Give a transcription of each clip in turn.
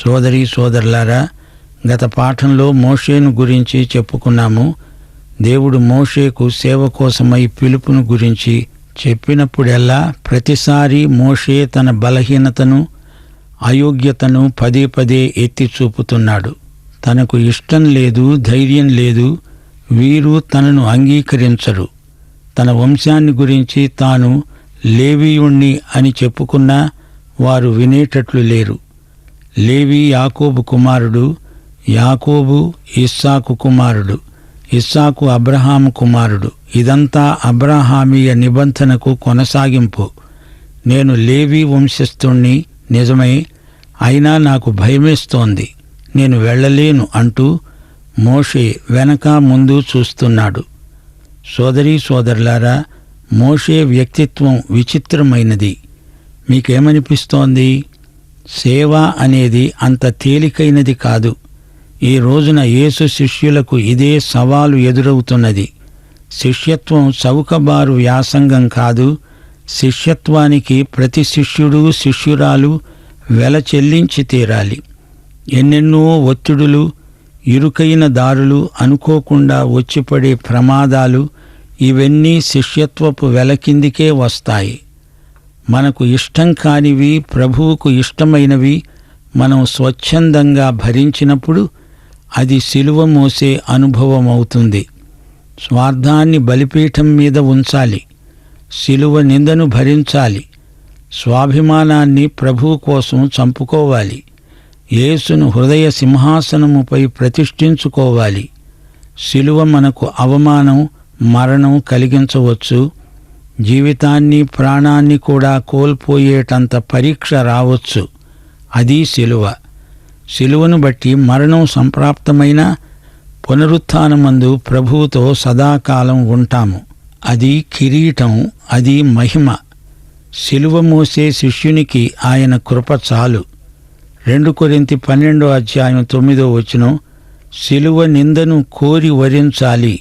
సోదరీ సోదరులారా, గత పాఠంలో మోషేను గురించి చెప్పుకున్నాము. దేవుడు మోషేకు సేవ కోసమై పిలుపును గురించి చెప్పినప్పుడెల్లా ప్రతిసారి మోషే తన బలహీనతను, అయోగ్యతను పదే పదే ఎత్తి చూపుతున్నాడు. తనకు ఇష్టం లేదు, ధైర్యం లేదు, వీరు తనను అంగీకరించరు. తన వంశాన్ని గురించి తాను లేవీయుణ్ణి అని చెప్పుకున్నా వారు వినేటట్లు లేరు. లేవి యాకోబు కుమారుడు, యాకోబు ఇస్సాకు కుమారుడు, ఇస్సాకు అబ్రహాము కుమారుడు. ఇదంతా అబ్రహామీయ నిబంధనకు కొనసాగింపు. నేను లేవి వంశస్థుణ్ణి నిజమే, అయినా నాకు భయమేస్తోంది, నేను వెళ్ళలేను అంటూ మోషే వెనక ముందు చూస్తున్నాడు. సోదరీ సోదరులారా, మోషే వ్యక్తిత్వం విచిత్రమైనది. మీకేమనిపిస్తోంది? సేవ అనేది అంత తేలికైనది కాదు. ఈ రోజున యేసు శిష్యులకు ఇదే సవాలు ఎదురవుతున్నది. శిష్యత్వం చౌకబారు వ్యాసంగం కాదు. శిష్యత్వానికి ప్రతి శిష్యుడు, శిష్యురాలు వెల చెల్లించి తీరాలి. ఎన్నెన్నో ఒత్తిడులు, ఇరుకైన దారులు, అనుకోకుండా వచ్చిపడే ప్రమాదాలు, ఇవన్నీ శిష్యత్వపు వెల కిందికే వస్తాయి. మనకు ఇష్టం కానివి, ప్రభువుకు ఇష్టమైనవి మనం స్వచ్ఛందంగా భరించినప్పుడు అది సిలువ మోసే అనుభవం అవుతుంది. స్వార్థాన్ని బలిపీఠం మీద ఉంచాలి, సిలువ నిందను భరించాలి, స్వాభిమానాన్ని ప్రభువు కోసం చంపుకోవాలి, యేసును హృదయ సింహాసనముపై ప్రతిష్ఠించుకోవాలి. సిలువ మనకు అవమానం, మరణం కలిగించవచ్చు. జీవితాన్ని, ప్రాణాన్ని కూడా కోల్పోయేటంత పరీక్ష రావచ్చు. అది సిలువ. సిలువను బట్టి మరణం సంప్రాప్తమైన పునరుత్థానమందు ప్రభువుతో సదాకాలం ఉంటాము. అది కిరీటం, అది మహిమ. సిలువ మోసే శిష్యునికి ఆయన కృప చాలు. 2 కొరింథీ 12:9 సిలువ నిందను కోరి వరించాలి,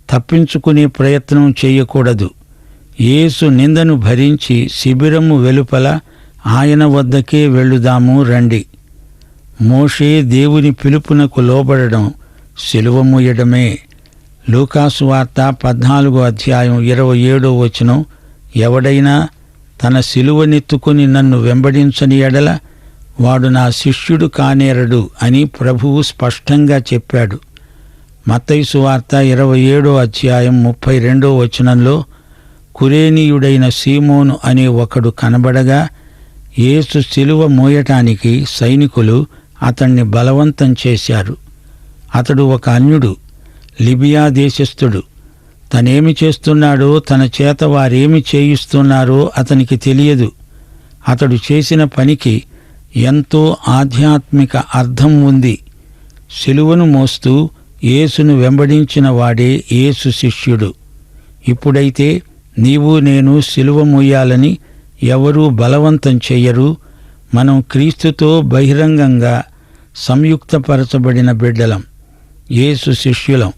తప్పించుకునే ప్రయత్నం చేయకూడదు. యేసు నిందను భరించి శిబిరము వెలుపల ఆయన వద్దకే వెళ్ళుదాము రండి. మోషే దేవుని పిలుపునకు లోబడడం సిలువ మోయడమే. లూకాసు వార్త 14:27 ఎవడైనా తన సిలువనెత్తుకుని నన్ను వెంబడించని ఎడల వాడు నా శిష్యుడు కానేరడు అని ప్రభువు స్పష్టంగా చెప్పాడు. మత్తయి సువార్త 27:32 కురేనీయుడైన సీమోను అనే ఒకడు కనబడగా యేసు సిలువ మోయటానికి సైనికులు అతణ్ణి బలవంతం చేశారు. అతడు ఒక అన్యుడు, లిబియా దేశస్థుడు. తనేమి చేస్తున్నాడో, తన చేత వారేమి చేయిస్తున్నారో అతనికి తెలియదు. అతడు చేసిన పనికి ఎంతో ఆధ్యాత్మిక అర్థం ఉంది. సిలువను మోస్తూ యేసును వెంబడించిన వాడే యేసు శిష్యుడు. ఇప్పుడైతే నీవు నేను సిలువ మోయాలని ఎవరూ బలవంతం చెయ్యరు. మనం క్రీస్తుతో బహిరంగంగా సంయుక్తపరచబడిన బిడ్డలం, యేసు శిష్యులం.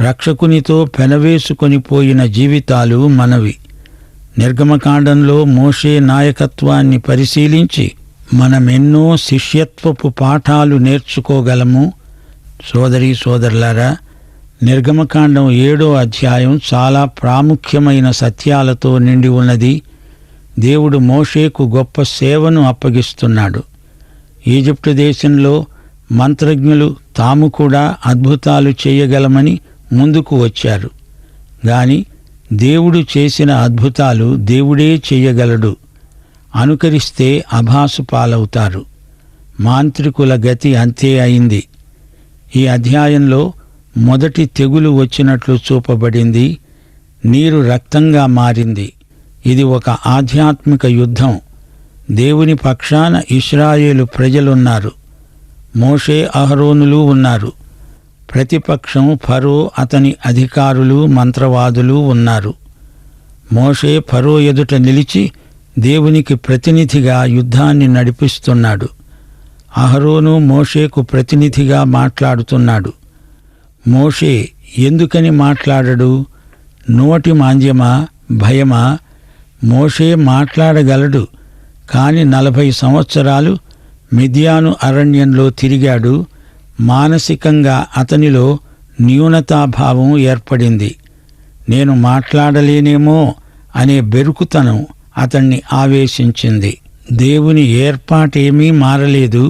రక్షకునితో పెనవేసుకొని పోయిన జీవితాలు మనవి. నిర్గమకాండంలో మోషే నాయకత్వాన్ని పరిశీలించి మనమెన్నో శిష్యత్వపు పాఠాలు నేర్చుకోగలము. సోదరీ సోదరులారా, నిర్గమకాండం 7వ అధ్యాయం చాలా ప్రాముఖ్యమైన సత్యాలతో నిండి ఉన్నది. దేవుడు మోషేకు గొప్ప సేవను అప్పగిస్తున్నాడు. ఈజిప్టు దేశంలో మంత్రజ్ఞులు తాము కూడా అద్భుతాలు చేయగలమని ముందుకు వచ్చారు. గాని దేవుడు చేసిన అద్భుతాలు దేవుడే చెయ్యగలడు. అనుకరిస్తే అభాసు పాలవుతారు. మాంత్రికుల గతి అంతే అయింది. ఈ అధ్యాయంలో మొదటి తెగులు వచ్చినట్లు చూపబడింది. నీరు రక్తంగా మారింది. ఇది ఒక ఆధ్యాత్మిక యుద్ధం. దేవుని పక్షాన ఇశ్రాయేలు ప్రజలున్నారు. మోషే, అహరోనులు ఉన్నారు. ప్రతిపక్షం ఫరో, అతని అధికారులు, మంత్రవాదులు ఉన్నారు. మోషే ఫరో ఎదుట నిలిచి దేవునికి ప్రతినిధిగా యుద్ధాన్ని నడిపిస్తున్నాడు. అహరోను మోషేకు ప్రతినిధిగా మాట్లాడుతున్నాడు. మోషే ఎందుకని మాట్లాడడు? నోటి మాంద్యమా, భయమా? మోషే మాట్లాడగలడు. కాని 40 సంవత్సరాలు మిద్యాను అరణ్యంలో తిరిగాడు. మానసికంగా అతనిలో న్యూనతాభావం ఏర్పడింది. నేను మాట్లాడలేనేమో అనే బెరుకుతనం అతన్ని ఆవేశించింది. దేవుని ఏర్పాటేమీ మారలేదు.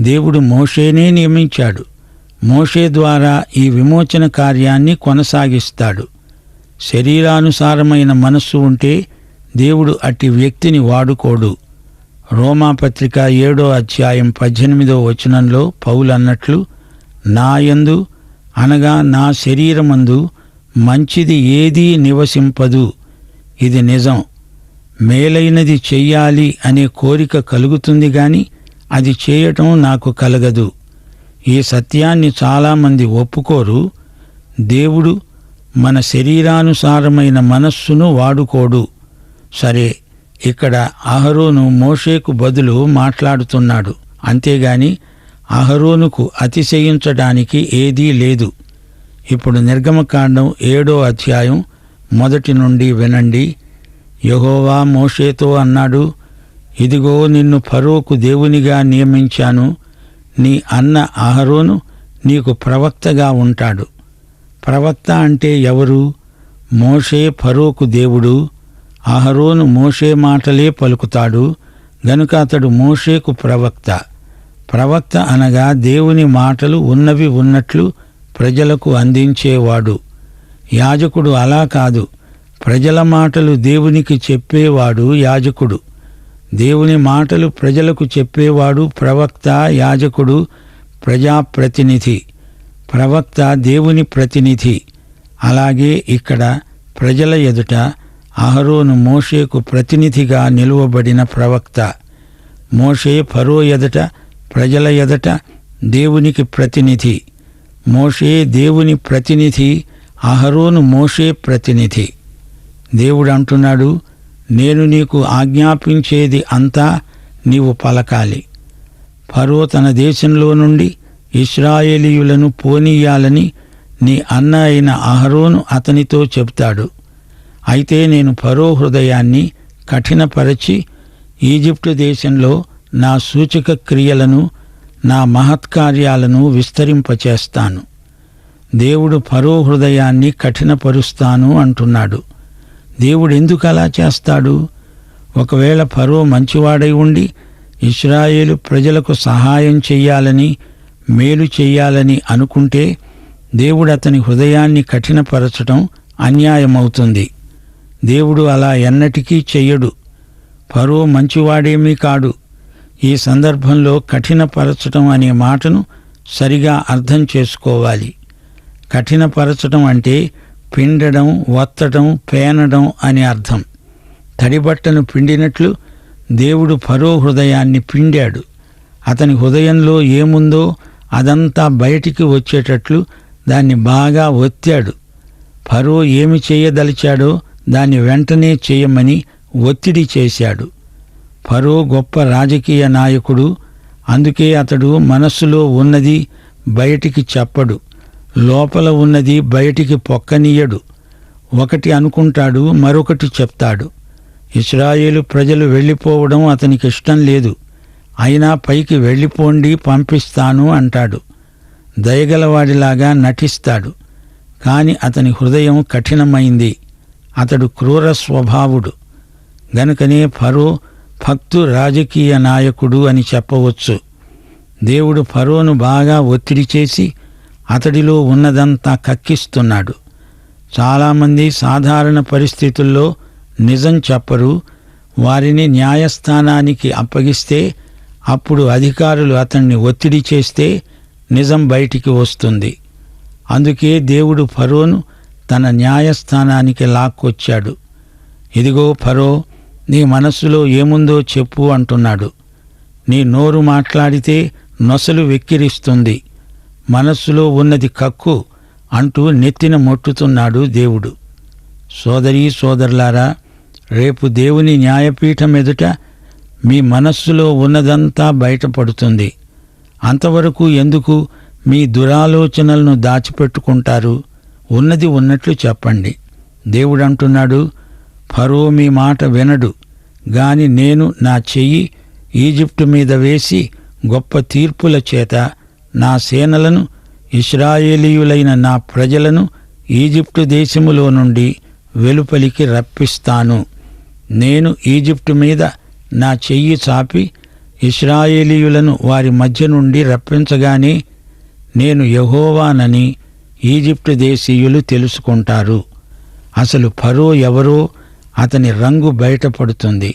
దేవుడు మోషేనే నియమించాడు. మోషే ద్వారా ఈ విమోచన కార్యాన్ని కొనసాగిస్తాడు. శరీరానుసారమైన మనస్సు ఉంటే దేవుడు అట్టి వ్యక్తిని వాడుకోడు. రోమాపత్రిక 7వ అధ్యాయం 18వ వచనంలో పౌలన్నట్లు, నాయందు అనగా నా శరీరమందు మంచిది ఏదీ నివసింపదు. ఇది నిజం. మేలైనది చెయ్యాలి అనే కోరిక కలుగుతుంది గాని అది చేయటం నాకు కలగదు. ఈ సత్యాన్ని చాలామంది ఒప్పుకోరు. దేవుడు మన శరీరానుసారమైన మనస్సును వాడుకోడు. సరే, ఇక్కడ అహరోను మోషేకు బదులు మాట్లాడుతున్నాడు. అంతేగాని అహరోనుకు అతిశయించడానికి ఏదీ లేదు. ఇప్పుడు నిర్గమకాండం 7వ అధ్యాయం 1 నుండి వినండి. యెహోవా మోషేతో అన్నాడు, ఇదిగో నిన్ను ఫరోకు దేవునిగా నియమించాను. నీ అన్న అహరోను నీకు ప్రవక్తగా ఉంటాడు. ప్రవక్త అంటే ఎవరు? మోషే ఫరోకు దేవుడు. అహరోను మోషే మాటలే పలుకుతాడు గనుక అతడు మోషేకు ప్రవక్త. ప్రవక్త అనగా దేవుని మాటలు ఉన్నవి ఉన్నట్లు ప్రజలకు అందించేవాడు. యాజకుడు అలా కాదు. ప్రజల మాటలు దేవునికి చెప్పేవాడు యాజకుడు. దేవుని మాటలు ప్రజలకు చెప్పేవాడు ప్రవక్త. యాజకుడు ప్రజాప్రతినిధి. ప్రవక్త దేవుని ప్రతినిధి. అలాగే ఇక్కడ ప్రజల ఎదుట అహరోను మోషేకు ప్రతినిధిగా నిలువబడిన ప్రవక్త. మోషే ఫరో ఎదుట, ప్రజల ఎదుట దేవునికి ప్రతినిధి. మోషే దేవుని ప్రతినిధి, అహరోను మోషే ప్రతినిధి. దేవుడు అంటున్నాడు, నేను నీకు ఆజ్ఞాపించేది అంతా నీవు పలకాలి. ఫరో తన దేశంలో నుండి ఇశ్రాయేలీయులను పోనీయాలని నీ అన్న అయిన అహరోను అతనితో చెప్తాడు. అయితే నేను ఫరో హృదయాన్ని కఠినపరచి ఈజిప్టు దేశంలో నా సూచక క్రియలను, నా మహత్కార్యాలను విస్తరింపచేస్తాను. దేవుడు ఫరో హృదయాన్ని కఠినపరుస్తాను అంటున్నాడు. దేవుడు ఎందుకు అలా చేస్తాడు? ఒకవేళ ఫరో మంచివాడై ఉండి ఇశ్రాయేలు ప్రజలకు సహాయం చెయ్యాలని, మేలు చెయ్యాలని అనుకుంటే దేవుడు అతని హృదయాన్ని కఠినపరచటం అన్యాయమవుతుంది. దేవుడు అలా ఎన్నటికీ చెయ్యడు. ఫరో మంచివాడేమీ కాడు. ఈ సందర్భంలో కఠినపరచటం అనే మాటను సరిగా అర్థం చేసుకోవాలి. కఠినపరచటం అంటే పిండడం, వత్తడం, పేనడం అని అర్థం. తడిబట్టను పిండినట్లు దేవుడు ఫరో హృదయాన్ని పిండాడు. అతని హృదయంలో ఏముందో అదంతా బయటికి వచ్చేటట్లు దాన్ని బాగా ఒత్తాడు. ఫరో ఏమి చేయదలిచాడో దాన్ని వెంటనే చేయమని ఒత్తిడి చేశాడు. ఫరో గొప్ప రాజకీయ నాయకుడు. అందుకే అతడు మనస్సులో ఉన్నది బయటికి చెప్పడు, లోపల ఉన్నది బయటికి పొక్కనీయడు. ఒకటి అనుకుంటాడు, మరొకటి చెప్తాడు. ఇశ్రాయేలు ప్రజలు వెళ్ళిపోవడం అతనికి ఇష్టం లేదు. అయినా పైకి వెళ్ళిపోండి, పంపిస్తాను అంటాడు. దయగలవాడిలాగా నటిస్తాడు. కాని అతని హృదయం కఠినమైంది. అతడు క్రూర స్వభావుడు. గనుకనే ఫరో భక్తు రాజకీయ నాయకుడు అని చెప్పవచ్చు. దేవుడు ఫరోను బాగా ఒత్తిడి చేసి అతడిలో ఉన్నదంతా కక్కిస్తున్నాడు. చాలామంది సాధారణ పరిస్థితుల్లో నిజం చెప్పరు. వారిని న్యాయస్థానానికి అప్పగిస్తే అప్పుడు అధికారులు అతన్ని ఒత్తిడి చేస్తే నిజం బయటికి వస్తుంది. అందుకే దేవుడు ఫరోను తన న్యాయస్థానానికి లాక్కొచ్చాడు. ఇదిగో ఫరో, నీ మనస్సులో ఏముందో చెప్పు అంటున్నాడు. నీ నోరు మాట్లాడితే నొసలు వెక్కిరిస్తుంది. మనస్సులో ఉన్నది కక్కు అంటూ నెత్తిన మొట్టుతున్నాడు దేవుడు. సోదరీ సోదరులారా, రేపు దేవుని న్యాయపీఠం ఎదుట మీ మనస్సులో ఉన్నదంతా బయటపడుతుంది. అంతవరకు ఎందుకు మీ దురాలోచనలను దాచిపెట్టుకుంటారు? ఉన్నది ఉన్నట్లు చెప్పండి. దేవుడు అంటున్నాడు, ఫరో మీ మాట వినడు గాని నేను నా చెయ్యి ఈజిప్టు మీద వేసి గొప్ప తీర్పుల చేత నా సేనలను, ఇశ్రాయేలీయులైన నా ప్రజలను ఈజిప్టు దేశములో నుండి వెలుపలికి రప్పిస్తాను. నేను ఈజిప్టు మీద నా చెయ్యి చాపి ఇశ్రాయేలీయులను వారి మధ్య నుండి రప్పించగానే నేను యెహోవానని ఈజిప్టు దేశీయులు తెలుసుకుంటారు. అసలు ఫరో ఎవరో అతని రంగు బయటపడుతుంది.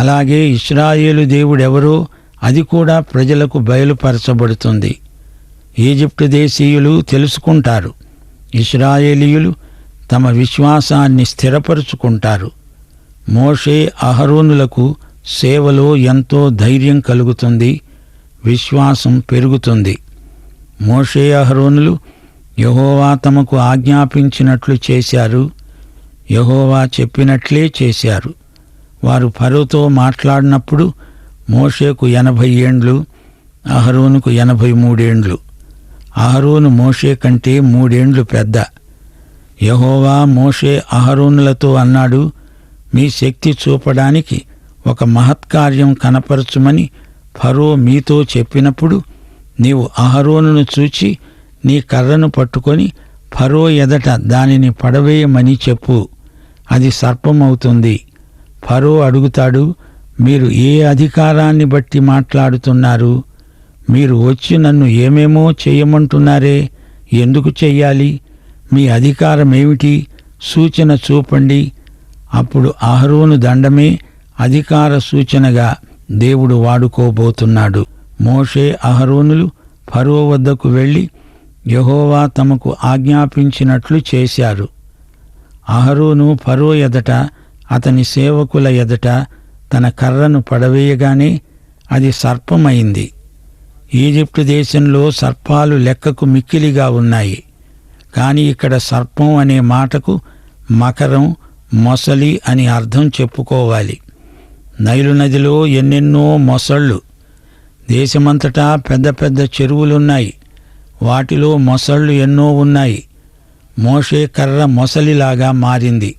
అలాగే ఇశ్రాయేలు దేవుడెవరో అది కూడా ప్రజలకు బయలుపరచబడుతుంది. ఈజిప్టు దేశీయులు తెలుసుకుంటారు. ఇశ్రాయేలీయులు తమ విశ్వాసాన్ని స్థిరపరుచుకుంటారు. మోషే అహరోనులకు సేవలో ఎంతో ధైర్యం కలుగుతుంది, విశ్వాసం పెరుగుతుంది. మోషే అహరోనులు యెహోవా తమకు ఆజ్ఞాపించినట్లు చేశారు. యెహోవా చెప్పినట్లే చేశారు. వారు ఫరోతో మాట్లాడినప్పుడు మోషేకు 80 ఏండ్లు, అహరోనుకు 83 ఏండ్లు. అహరోను మోషే కంటే 3 ఏండ్లు పెద్ద. యెహోవా మోషే అహరోనులతో అన్నాడు, మీ శక్తి చూపడానికి ఒక మహత్కార్యం కనపరచుమని ఫరో మీతో చెప్పినప్పుడు నీవు అహరోనును చూచి నీ కర్రను పట్టుకొని ఫరో ఎదట దానిని పడవేయమని చెప్పు. అది సర్పమవుతుంది. ఫరో అడుగుతాడు, మీరు ఏ అధికారాన్ని బట్టి మాట్లాడుతున్నారు? మీరు వచ్చి నన్ను ఏమేమో చెయ్యమంటున్నారే, ఎందుకు చెయ్యాలి? మీ అధికారమేమిటి? సూచన చూపండి. అప్పుడు అహరోను దండమే అధికార సూచనగా దేవుడు వాడుకోబోతున్నాడు. మోషే అహరోనులు ఫరో వద్దకు వెళ్ళి యెహోవా తమకు ఆజ్ఞాపించినట్లు చేశారు. అహరోను ఫరో ఎదట, అతని సేవకుల ఎదట తన కర్రను పడవేయగానే అది సర్పమైంది. ఈజిప్టు దేశంలో సర్పాలు లెక్కకు మిక్కిలిగా ఉన్నాయి. కాని ఇక్కడ సర్పం అనే మాటకు మకరం, మొసలి అని అర్థం చెప్పుకోవాలి. నైలు నదిలో ఎన్నెన్నో మొసళ్ళు. దేశమంతటా పెద్ద పెద్ద చెరువులున్నాయి. వాటిలో మొసళ్ళు ఎన్నో ఉన్నాయి. మోషే కర్ర మొసలిలాగా మారింది.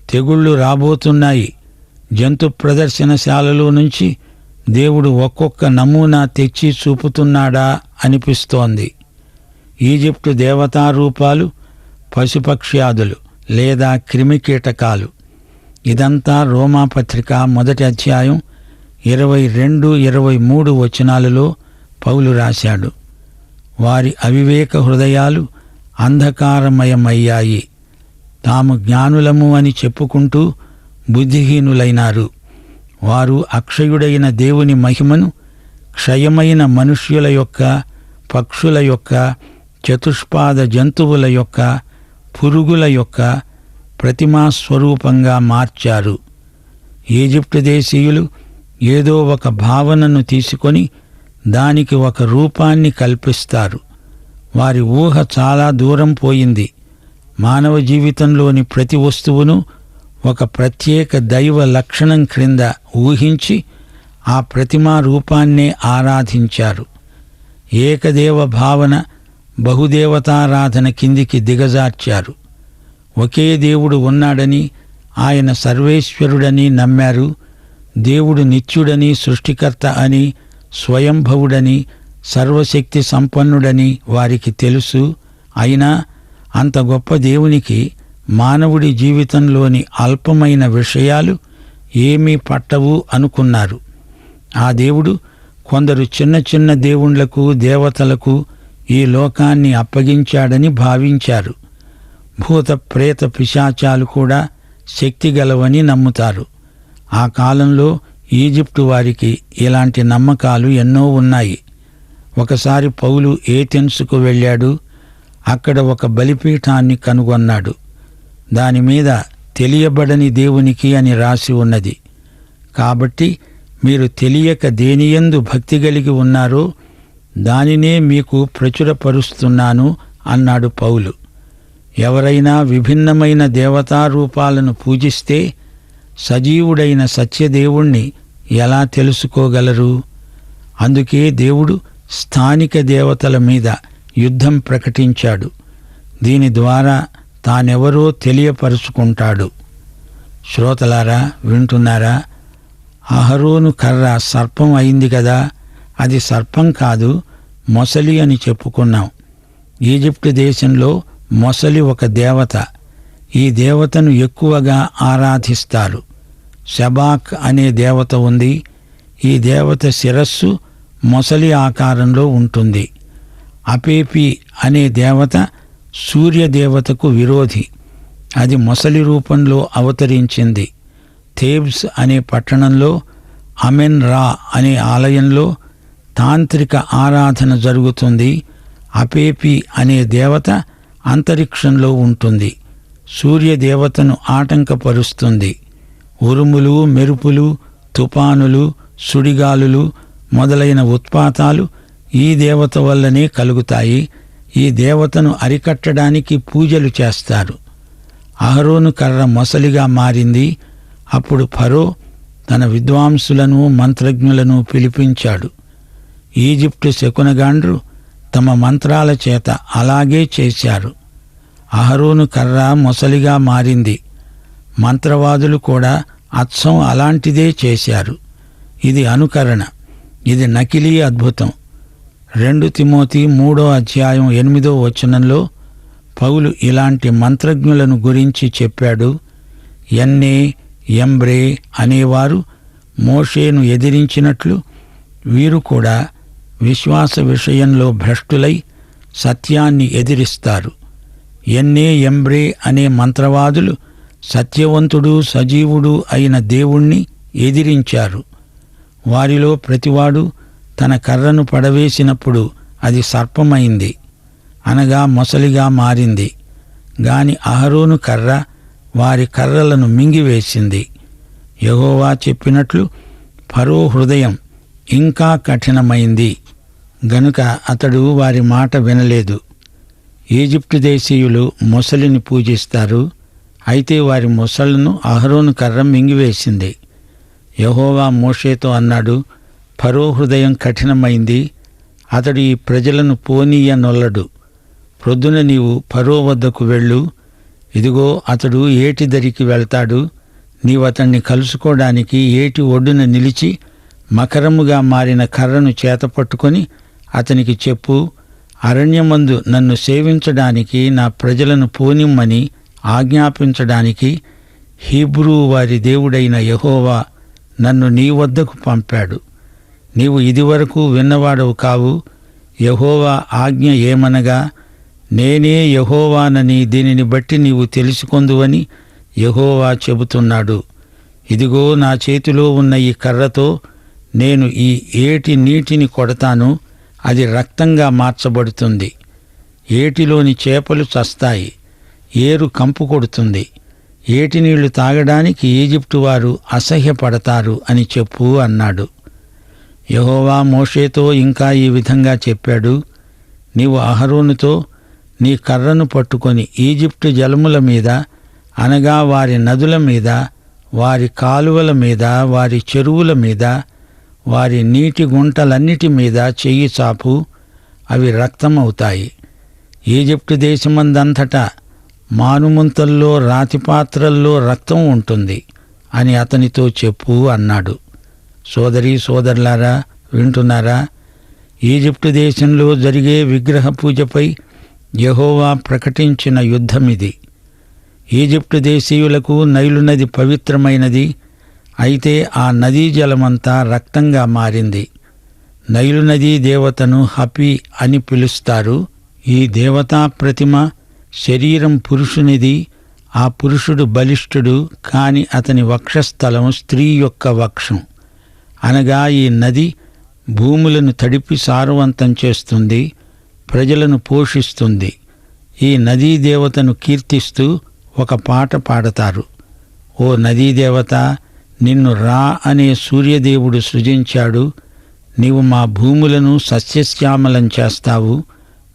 తెగుళ్ళు రాబోతున్నాయి. జంతు ప్రదర్శనశాలలో నుంచి దేవుడు ఒక్కొక్క నమూనా తెచ్చి చూపుతున్నాడా అనిపిస్తోంది. ఈజిప్టు దేవతారూపాలు, పశుపక్ష్యాదులు లేదా క్రిమికీటకాలు. ఇదంతా రోమాపత్రిక 1వ అధ్యాయం 22, 23 వచనాలలో పౌలు రాశాడు. వారి అవివేక హృదయాలు అంధకారమయమయ్యాయి. తాము జ్ఞానులము అని చెప్పుకుంటూ బుద్ధిహీనులైనారు. వారు అక్షయుడైన దేవుని మహిమను క్షయమైన మనుష్యుల యొక్క, పక్షుల యొక్క, చతుష్పాద జంతువుల యొక్క, పురుగుల యొక్క ప్రతిమాస్వరూపంగా మార్చారు. ఈజిప్టు దేశీయులు ఏదో ఒక భావనను తీసుకొని దానికి ఒక రూపాన్ని కల్పిస్తారు. వారి ఊహ చాలా దూరం పోయింది. మానవ జీవితంలోని ప్రతి వస్తువును ఒక ప్రత్యేక దైవ లక్షణం క్రింద ఊహించి ఆ ప్రతిమా రూపాన్నే ఆరాధించారు. ఏకదేవ భావన, బహుదేవతారాధన కిందికి దిగజార్చారు. ఒకే దేవుడు ఉన్నాడని, ఆయన సర్వేశ్వరుడని నమ్మారు. దేవుడు నిత్యుడని, సృష్టికర్త అని, స్వయంభవుడని, సర్వశక్తి సంపన్నుడని వారికి తెలుసు. అయినా అంత గొప్ప దేవునికి మానవుడి జీవితంలోని అల్పమైన విషయాలు ఏమీ పట్టవు అనుకున్నారు. ఆ దేవుడు కొందరు చిన్న చిన్న దేవుళ్లకు, దేవతలకు ఈ లోకాన్ని అప్పగించాడని భావించారు. భూత ప్రేత పిశాచాలు కూడా శక్తిగలవని నమ్ముతారు. ఆ కాలంలో ఈజిప్టు వారికి ఇలాంటి నమ్మకాలు ఎన్నో ఉన్నాయి. ఒకసారి పౌలు ఏథెన్సుకు వెళ్ళాడు. అక్కడ ఒక బలిపీఠాన్ని కనుగొన్నాడు. దానిమీద తెలియబడని దేవునికి అని రాసి ఉన్నది. కాబట్టి మీరు తెలియక దేనియందు భక్తి కలిగి ఉన్నారో దానినే మీకు ప్రచురపరుస్తున్నాను అన్నాడు పౌలు. ఎవరైనా విభిన్నమైన దేవతారూపాలను పూజిస్తే సజీవుడైన సత్యదేవుణ్ణి ఎలా తెలుసుకోగలరు? అందుకే దేవుడు స్థానిక దేవతల మీద యుద్ధం ప్రకటించాడు. దీని ద్వారా తానెవరో తెలియపరుచుకుంటాడు. శ్రోతలారా, వింటున్నారా? అహరోను కర్ర సర్పం అయింది కదా అది సర్పం కాదు, మొసలి అని చెప్పుకున్నాం. ఈజిప్టు దేశంలో మొసలి ఒక దేవత. ఈ దేవతను ఎక్కువగా ఆరాధిస్తారు. షబాక్ అనే దేవత ఉంది. ఈ దేవత శిరస్సు మొసలి ఆకారంలో ఉంటుంది. అపేపి అనే దేవత సూర్యదేవతకు విరోధి. అది మొసలి రూపంలో అవతరించింది. థేబ్స్ అనే పట్టణంలో అమెన్ రా అనే ఆలయంలో తాంత్రిక ఆరాధన జరుగుతుంది. అపేపి అనే దేవత అంతరిక్షంలో ఉంటుంది. సూర్యదేవతను ఆటంకపరుస్తుంది. ఉరుములు, మెరుపులు, తుపానులు, సుడిగాలులు మొదలైన ఉత్పాతాలు ఈ దేవత వల్లనే కలుగుతాయి. ఈ దేవతను అరికట్టడానికి పూజలు చేస్తారు. అహరోను కర్ర మొసలిగా మారింది. అప్పుడు ఫరో తన విద్వాంసులను, మంత్రజ్ఞులను పిలిపించాడు. ఈజిప్టు శకునగాండ్రు తమ మంత్రాల చేత అలాగే చేశారు. అహరోను కర్ర మొసలిగా మారింది. మంత్రవాదులు కూడా అచ్చం అలాంటిదే చేశారు. ఇది అనుకరణ. ఇది నకిలీ అద్భుతం. 2 తిమోతి 3:8 పౌలు ఇలాంటి మంత్రజ్ఞులను గురించి చెప్పాడు. ఎన్నే, ఎంబ్రే అనేవారు మోషేను ఎదిరించినట్లు వీరు కూడా విశ్వాస విషయంలో భ్రష్టులై సత్యాన్ని ఎదిరిస్తారు. ఎన్నే, ఎంబ్రే అనే మంత్రవాదులు సత్యవంతుడు, సజీవుడు అయిన దేవుణ్ణి ఎదిరించారు. వారిలో ప్రతివాడు తన కర్రను పడవేసినప్పుడు అది సర్పమైంది, అనగా మొసలిగా మారింది. గాని అహరోను కర్ర వారి కర్రలను మింగివేసింది. యెహోవా చెప్పినట్లు ఫరో హృదయం ఇంకా కఠినమైంది గనుక అతడు వారి మాట వినలేదు. ఈజిప్టు దేశీయులు మొసలిని పూజిస్తారు. అయితే వారి మొసళ్లను అహరోను కర్ర మింగివేసింది. యెహోవా మోషేతో అన్నాడు, ఫరో హృదయం కఠినమైంది, అతడు ఈ ప్రజలను పోనీయనొల్లడు. ప్రొద్దున నీవు ఫరో వద్దకు వెళ్ళు. ఇదిగో అతడు ఏటి దరికి వెళ్తాడు. నీవతణ్ణి కలుసుకోవడానికి ఏటి ఒడ్డున నిలిచి మకరముగా మారిన కర్రను చేతపట్టుకొని అతనికి చెప్పు, అరణ్యమందు నన్ను సేవించడానికి నా ప్రజలను పోనిమ్మని ఆజ్ఞాపించడానికి హీబ్రూ వారి దేవుడైన యెహోవా నన్ను నీ వద్దకు పంపాడు. నీవు ఇదివరకు విన్నవాడవు కావు. యెహోవా ఆజ్ఞ ఏమనగా, నేనే యెహోవానని దీనిని బట్టి నీవు తెలుసుకొందువని యెహోవా చెబుతున్నాడు. ఇదిగో నా చేతిలో ఉన్న ఈ కర్రతో నేను ఈ ఏటి నీటిని కొడతాను, అది రక్తంగా మార్చబడుతుంది. ఏటిలోని చేపలు చస్తాయి, ఏరు కంపు కొడుతుంది. ఏటి నీళ్లు తాగడానికి ఈజిప్టు వారు అసహ్యపడతారు అని చెప్పు అన్నాడు. యెహోవా మోషేతో ఇంకా ఈ విధంగా చెప్పాడు, నీవు అహరోనుతో నీ కర్రను పట్టుకొని ఈజిప్టు జలముల మీద, అనగా వారి నదుల మీద, వారి కాలువల మీద, వారి చెరువుల మీద, వారి నీటి గుంటలన్నిటి మీద చెయ్యి చాపు, అవి రక్తమవుతాయి. ఈజిప్టు దేశమందంతటా మానుముంతల్లో, రాతిపాత్రల్లో రక్తం ఉంటుంది అని అతనితో చెప్పు అన్నాడు. సోదరీ సోదరులారా, వింటున్నారా? ఈజిప్టు దేశంలో జరిగే విగ్రహ పూజపై యెహోవా ప్రకటించిన యుద్ధమిది. ఈజిప్టు దేశీయులకు నైలు నది పవిత్రమైనది. అయితే ఆ నదీ జలమంతా రక్తంగా మారింది. నైలు నదీ దేవతను హపి అని పిలుస్తారు. ఈ దేవతా ప్రతిమ శరీరం పురుషునిది. ఆ పురుషుడు బలిష్ఠుడు, కాని అతని వక్షస్థలం స్త్రీ యొక్క వక్షం. అనగా ఈ నది భూములను తడిపి సారవంతం చేస్తుంది, ప్రజలను పోషిస్తుంది. ఈ నదీ దేవతను కీర్తిస్తూ ఒక పాట పాడతారు. ఓ నదీ దేవత, నిన్ను రా అనే సూర్యదేవుడు సృజించాడు. నీవు మా భూములను సస్యశ్యామలం చేస్తావు,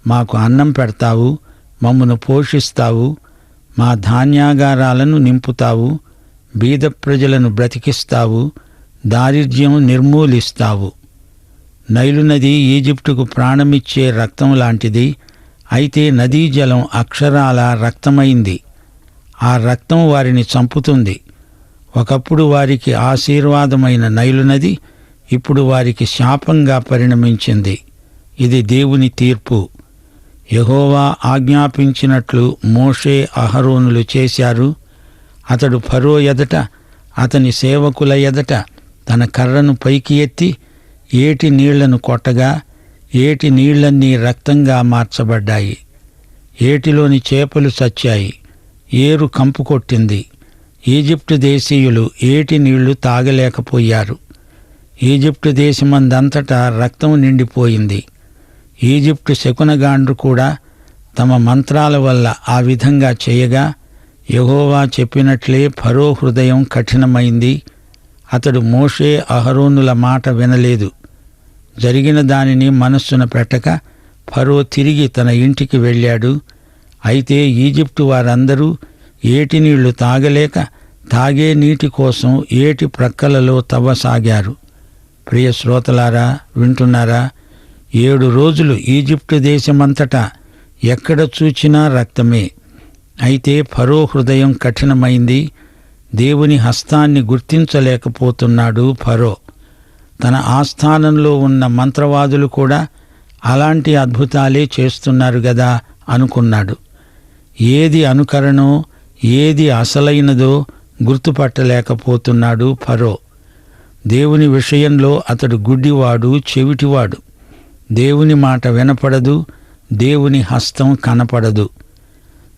మాకు అన్నం పెడతావు, మమ్మను పోషిస్తావు, మా ధాన్యాగారాలను నింపుతావు, బీద ప్రజలను బ్రతికిస్తావు, దారిద్ర్యం నిర్మూలిస్తావు. నైలు నది ఈజిప్టుకు ప్రాణమిచ్చే రక్తం లాంటిది. అయితే నదీ జలం అక్షరాల రక్తమైంది. ఆ రక్తం వారిని చంపుతుంది. ఒకప్పుడు వారికి ఆశీర్వాదమైన నైలు నది ఇప్పుడు వారికి శాపంగా పరిణమించింది. ఇది దేవుని తీర్పు. యెహోవా ఆజ్ఞాపించినట్లు మోషే అహరోనులు చేశారు. అతడు ఫరో ఎదట, అతని సేవకుల ఎదట తన కర్రను పైకి ఎత్తి ఏటి నీళ్లను కొట్టగా ఏటి నీళ్లన్నీ రక్తంగా మార్చబడ్డాయి. ఏటిలోని చేపలు చచ్చాయి. ఏరు కంపు కొట్టింది. ఈజిప్టు దేశీయులు ఏటి నీళ్లు తాగలేకపోయారు. ఈజిప్టు దేశమందంతటా రక్తం నిండిపోయింది. ఈజిప్టు శకునగాండ్రు కూడా తమ మంత్రాల వల్ల ఆ విధంగా చేయగా యెహోవా చెప్పినట్లే ఫరో హృదయం కఠినమైంది. అతడు మోషే అహరోనుల మాట వినలేదు. జరిగిన దానిని మనస్సున పెట్టక ఫరో తిరిగి తన ఇంటికి వెళ్ళాడు. అయితే ఈజిప్టు వారందరూ ఏటి నీళ్లు తాగలేక తాగే నీటి కోసం ఏటి ప్రక్కలలో తవ్వసాగారు. ప్రియ శ్రోతలారా, వింటున్నారా? 7 రోజులు ఈజిప్టు దేశమంతటా ఎక్కడ చూచినా రక్తమే. అయితే ఫరో హృదయం కఠినమైంది. దేవుని హస్తాన్ని గుర్తించలేకపోతున్నాడు ఫరో. తన ఆస్థానంలో ఉన్న మంత్రవాదులు కూడా అలాంటి అద్భుతాలే చేస్తున్నారు గదా అనుకున్నాడు. ఏది అనుకరణో ఏది అసలైనదో గుర్తుపట్టలేకపోతున్నాడు ఫరో. దేవుని విషయంలో అతడు గుడ్డివాడు, చెవిటివాడు. దేవుని మాట వినపడదు, దేవుని హస్తం కనపడదు.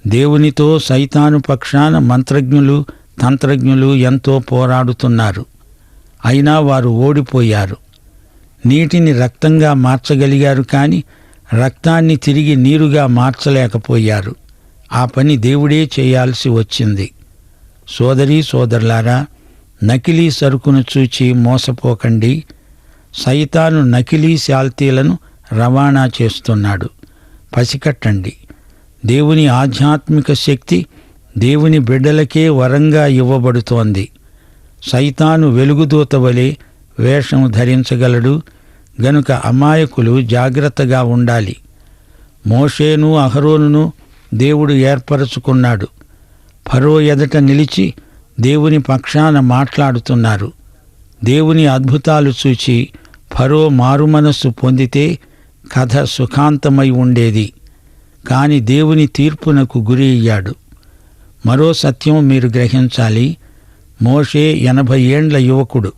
దేవునితో సైతాను పక్షాన మంత్రజ్ఞులు, తంత్రజ్ఞులు ఎంతో పోరాడుతున్నారు. అయినా వారు ఓడిపోయారు. నీటిని రక్తంగా మార్చగలిగారు, కానీ రక్తాన్ని తిరిగి నీరుగా మార్చలేకపోయారు. ఆ పని దేవుడే చేయాల్సి వచ్చింది. సోదరీ సోదరులారా, నకిలీ సరుకును చూచి మోసపోకండి. సైతాను నకిలీ శాల్తీలను రవాణా చేస్తున్నాడు. పసికట్టండి. దేవుని ఆధ్యాత్మిక శక్తి దేవుని బిడ్డలకే వరంగా ఇవ్వబడుతోంది. సైతాను వెలుగుదూత వలె వేషం ధరించగలడు గనుక అమాయకులు జాగ్రత్తగా ఉండాలి. మోషేను అహరోనును దేవుడు ఏర్పరచుకున్నాడు. ఫరో ఎదట నిలిచి దేవుని పక్షాన మాట్లాడుతున్నారు. దేవుని అద్భుతాలు చూచి ఫరో మారుమనస్సు పొందితే కథ సుఖాంతమై ఉండేది. కాని దేవుని తీర్పునకు గురి అయ్యాడు. మరో సత్యం మీరు గ్రహించాలి. మోషే 80 ఏండ్ల యువకుడు.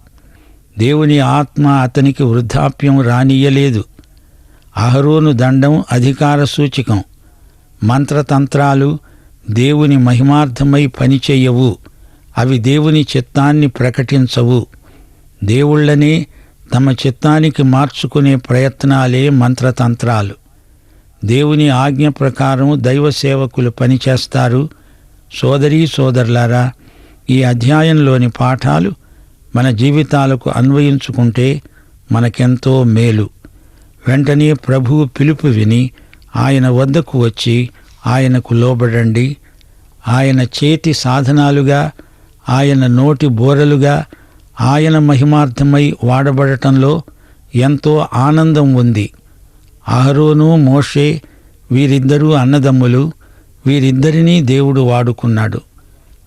దేవుని ఆత్మ అతనికి వృద్ధాప్యం రానియ్యలేదు. అహరోను దండం అధికార సూచికం. మంత్రతంత్రాలు దేవుని మహిమార్థమై పనిచెయ్యవు. అవి దేవుని చిత్తాన్ని ప్రకటించవు. దేవుళ్లనే తమ చిత్తానికి మార్చుకునే ప్రయత్నాలే మంత్రతంత్రాలు. దేవుని ఆజ్ఞ ప్రకారం దైవ సేవకులు పనిచేస్తారు. సోదరీ సోదరులారా, ఈ అధ్యాయంలోని పాఠాలు మన జీవితాలకు అన్వయించుకుంటే మనకెంతో మేలు. వెంటనే ప్రభువు పిలుపు విని ఆయన వద్దకు వచ్చి ఆయనకు లోబడండి. ఆయన చేతి సాధనాలుగా, ఆయన నోటి బోరలుగా, ఆయన మహిమార్థమై వాడబడటంలో ఎంతో ఆనందం ఉంది. అహరోను, మోషే వీరిద్దరూ అన్నదమ్ములు. వీరిద్దరినీ దేవుడు వాడుకున్నాడు.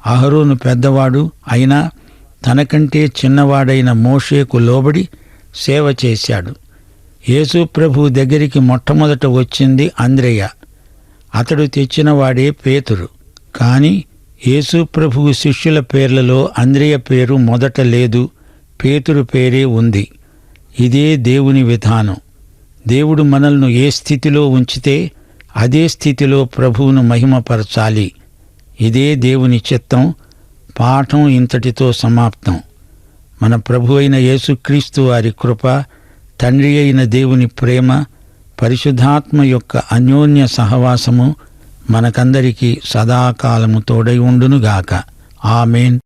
అహరోను పెద్దవాడు అయినా తనకంటే చిన్నవాడైన మోషేకు లోబడి సేవ చేశాడు. యేసు ప్రభు దగ్గరికి మొట్టమొదట వచ్చింది అంద్రెయ. అతడు తెచ్చినవాడే పేతురు. కాని యేసు ప్రభువు శిష్యుల పేర్లలో అంద్రెయ పేరు మొదట లేదు, పేతురు పేరే ఉంది. ఇదే దేవుని విధానం. దేవుడు మనల్ని ఏ స్థితిలో ఉంచితే అదే స్థితిలో ప్రభువును మహిమపరచాలి. ఇదే దేవుని చిత్తం. పాఠం ఇంతటితో సమాప్తం. మన ప్రభు అయిన యేసుక్రీస్తు వారి కృప, తండ్రి అయిన దేవుని ప్రేమ, పరిశుద్ధాత్మ యొక్క అన్యోన్య సహవాసము మనకందరికీ సదాకాలము తోడై ఉండునుగాక. ఆమేన్.